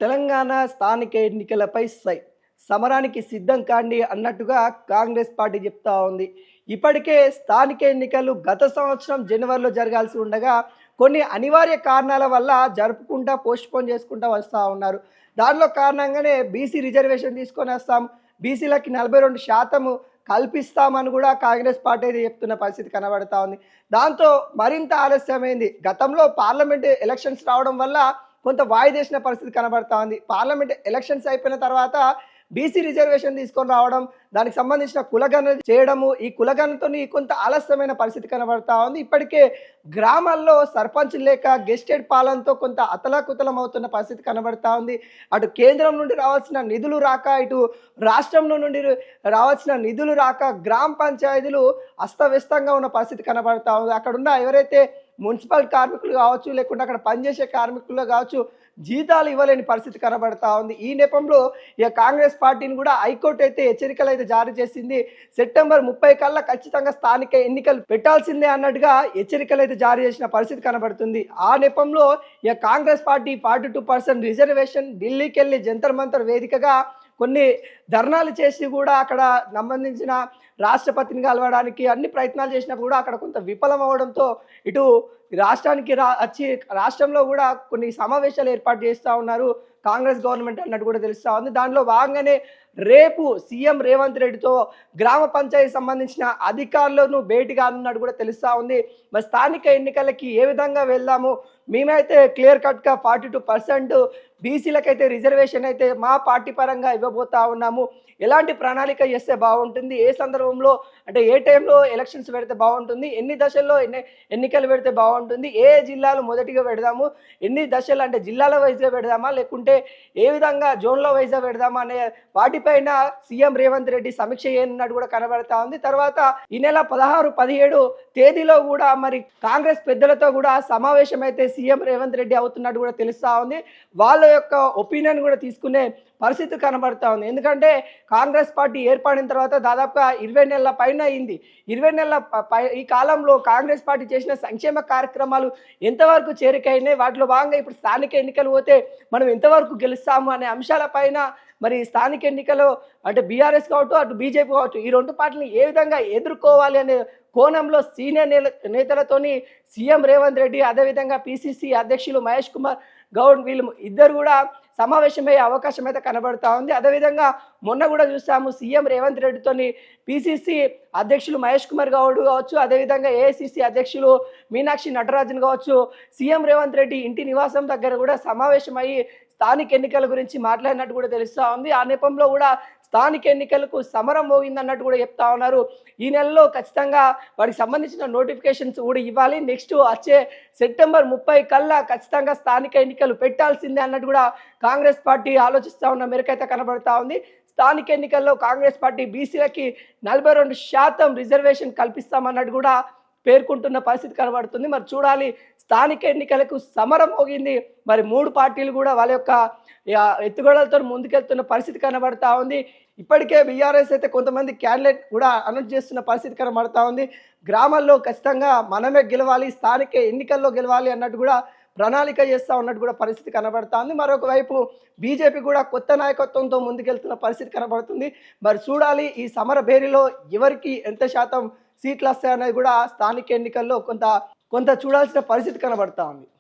తెలంగాణ స్థానిక ఎన్నికలపై సమరానికి సిద్ధం కాండి అన్నట్టుగా కాంగ్రెస్ పార్టీ చెప్తా ఉంది. ఇప్పటికే స్థానిక ఎన్నికలు గత సంవత్సరం జనవరిలో జరగాల్సి ఉండగా కొన్ని అనివార్య కారణాల వల్ల జరుపుకుంటా పోస్ట్‌పోన్ చేసుకుంటా వస్తా ఉన్నారు. దానిలో కారణంగానే బీసీ రిజర్వేషన్ తీసుకొని వస్తాం. బీసీలకి 42% కల్పిస్తామని కూడా కాంగ్రెస్ పార్టీ అయితే చెప్తున్న పరిస్థితి కనబడతా ఉంది. దాంతో మరింత ఆలస్యమైంది. గతంలో పార్లమెంట్ ఎలక్షన్స్ రావడం వల్ల కొంత వాయిదేసిన పరిస్థితి కనబడతా ఉంది. పార్లమెంట్ ఎలక్షన్స్ అయిపోయిన తర్వాత బీసీ రిజర్వేషన్ తీసుకొని రావడం, దానికి సంబంధించిన కులగణన చేయడము, ఈ కులగణనతోని కొంత ఆలస్యమైన పరిస్థితి కనబడతా ఉంది. ఇప్పటికే గ్రామాల్లో సర్పంచ్ లేక గెస్టెడ్ పాలనతో కొంత అతలాకుతలం అవుతున్న పరిస్థితి కనబడతా ఉంది. అటు కేంద్రం నుండి రావాల్సిన నిధులు రాక, ఇటు రాష్ట్రంలో నుండి రావాల్సిన నిధులు రాక గ్రామ పంచాయతీలు అస్తవ్యస్తంగా ఉన్న పరిస్థితి కనబడతా ఉంది. అక్కడున్న ఎవరైతే మున్సిపల్ కార్మికులు కావచ్చు, లేకుంటే అక్కడ పనిచేసే కార్మికులు కావచ్చు, జీతాలు ఇవ్వలేని పరిస్థితి కనబడతా ఉంది. ఈ నేపథ్యంలో ఇక కాంగ్రెస్ పార్టీని కూడా హైకోర్టు అయితే హెచ్చరికలు అయితే జారీ చేసింది. సెప్టెంబర్ 30 కల్లా ఖచ్చితంగా స్థానిక ఎన్నికలు పెట్టాల్సిందే అన్నట్టుగా హెచ్చరికలు అయితే జారీ చేసిన పరిస్థితి కనబడుతుంది. ఆ నేపథ్యంలో ఇక కాంగ్రెస్ పార్టీ 42% రిజర్వేషన్ ఢిల్లీకి వెళ్ళి జంతర్ మంతర్ వేదికగా కొన్ని ధర్నాలు చేసి కూడా అక్కడ సంబంధించిన రాష్ట్రపతిని కలవడానికి అన్ని ప్రయత్నాలు చేసినప్పుడు కూడా అక్కడ కొంత విఫలం అవ్వడంతో ఇటు రాష్ట్రానికి వచ్చి రాష్ట్రంలో కూడా కొన్ని సమావేశాలు ఏర్పాటు చేస్తూ ఉన్నారు కాంగ్రెస్ గవర్నమెంట్ అన్నట్టు కూడా తెలుస్తూ ఉంది. దానిలో భాగంగానే రేపు సీఎం రేవంత్ రెడ్డితో గ్రామ పంచాయతీ సంబంధించిన అధికారులను భేటీ కానున్నట్టు కూడా తెలుస్తూ ఉంది. మరి స్థానిక ఎన్నికలకి ఏ విధంగా వెళ్దాము, మేమైతే క్లియర్ కట్గా 42% బీసీలకైతే రిజర్వేషన్ అయితే మా పార్టీ పరంగా ఇవ్వబోతా ఉన్నాము. ఎలాంటి ప్రణాళిక చేస్తే బాగుంటుంది, ఏ సందర్భంలో అంటే ఏ టైంలో ఎలక్షన్స్ పెడితే బాగుంటుంది, ఎన్ని దశల్లో ఎన్నికలు పెడితే బాగుంటుంది, ఏ జిల్లాలు మొదటిగా పెడదాము, ఎన్ని దశలు అంటే జిల్లాల వైజ్గా పెడదామా లేకుంటే ఏ విధంగా జోన్ల వైజ్గా పెడదామా అనే వాటిపైన సీఎం రేవంత్ రెడ్డి సమీక్ష చేయనున్నట్టు కూడా కనబడతా ఉంది. తర్వాత ఈ నెల 16, 17 తేదీలో కూడా మరి కాంగ్రెస్ పెద్దలతో కూడా సమావేశం అయితే సీఎం రేవంత్ రెడ్డి అవుతున్నట్టు కూడా తెలుస్తూ ఉంది. వాళ్ళ యొక్క ఒపీనియన్ కూడా తీసుకునే పరిస్థితి కనబడతా ఉంది. ఎందుకంటే కాంగ్రెస్ పార్టీ ఏర్పడిన తర్వాత దాదాపుగా 20 నెలల పైన అయింది. 20 నెలల ఈ కాలంలో కాంగ్రెస్ పార్టీ చేసిన సంక్షేమ కార్యక్రమాలు ఎంతవరకు చేరికైనాయి, వాటిలో భాగంగా ఇప్పుడు స్థానిక ఎన్నికలు పోతే మనం ఎంతవరకు గెలుస్తాము అనే అంశాలపైన మరి స్థానిక ఎన్నికల్లో అంటే బీఆర్ఎస్ కావచ్చు, అటు బీజేపీ కావచ్చు, ఈ రెండు పార్టీలను ఏ విధంగా ఎదుర్కోవాలి అనే కోణంలో సీనియర్ నేతలతోని సీఎం రేవంత్ రెడ్డి, అదేవిధంగా పిసిసి అధ్యక్షులు మహేష్ కుమార్ గౌడ్ వీళ్ళు ఇద్దరు కూడా సమావేశమయ్యే అవకాశం అయితే కనబడతా ఉంది. అదేవిధంగా మొన్న కూడా చూసాము సీఎం రేవంత్ రెడ్డితోని పిసిసి అధ్యక్షులు మహేష్ కుమార్ గౌడ్ కావచ్చు, అదేవిధంగా ఏఐసిసి అధ్యక్షులు మీనాక్షి నటరాజన్ కావచ్చు, సీఎం రేవంత్ రెడ్డి ఇంటి నివాసం దగ్గర కూడా సమావేశమయ్యి స్థానిక ఎన్నికల గురించి మాట్లాడినట్టు కూడా తెలుస్తూ ఉంది. ఆ నేపథ్యంలో కూడా స్థానిక ఎన్నికలకు సమరం మోగిందన్నట్టు కూడా చెప్తా ఉన్నారు. ఈ నెలలో ఖచ్చితంగా వారికి సంబంధించిన నోటిఫికేషన్స్ కూడా ఇవ్వాలి. నెక్స్ట్ వచ్చే సెప్టెంబర్ 30 కల్లా ఖచ్చితంగా స్థానిక ఎన్నికలు పెట్టాల్సిందే అన్నట్టు కూడా కాంగ్రెస్ పార్టీ ఆలోచిస్తూ ఉన్న మేరకైతే కనబడతా ఉంది. స్థానిక ఎన్నికల్లో కాంగ్రెస్ పార్టీ బీసీలకి 42% రిజర్వేషన్ కల్పిస్తామన్నట్టు కూడా పేర్కొంటున్న పరిస్థితి కనబడుతుంది. మరి చూడాలి, స్థానిక ఎన్నికలకు సమరం మోగింది. మరి 3 పార్టీలు కూడా వాళ్ళ యొక్క ఎత్తుగడలతో ముందుకెళ్తున్న పరిస్థితి కనబడతా ఉంది. ఇప్పటికే బీఆర్ఎస్ అయితే కొంతమంది క్యాండిడేట్ కూడా అనౌన్స్ చేస్తున్న పరిస్థితి కనబడతా ఉంది. గ్రామాల్లో ఖచ్చితంగా మనమే గెలవాలి, స్థానిక ఎన్నికల్లో గెలవాలి అన్నట్టు కూడా ప్రణాళిక చేస్తూ ఉన్నట్టు కూడా పరిస్థితి కనబడతా ఉంది. మరొక వైపు బీజేపీ కూడా కొత్త నాయకత్వంతో ముందుకెళ్తున్న పరిస్థితి కనబడుతుంది. మరి చూడాలి, ఈ సమర భేరీలో ఎవరికి ఎంత శాతం సీట్లు వస్తాయనేది కూడా స్థానిక ఎన్నికల్లో కొంత చూడాల్సిన పరిస్థితి కనబడతా ఉంది.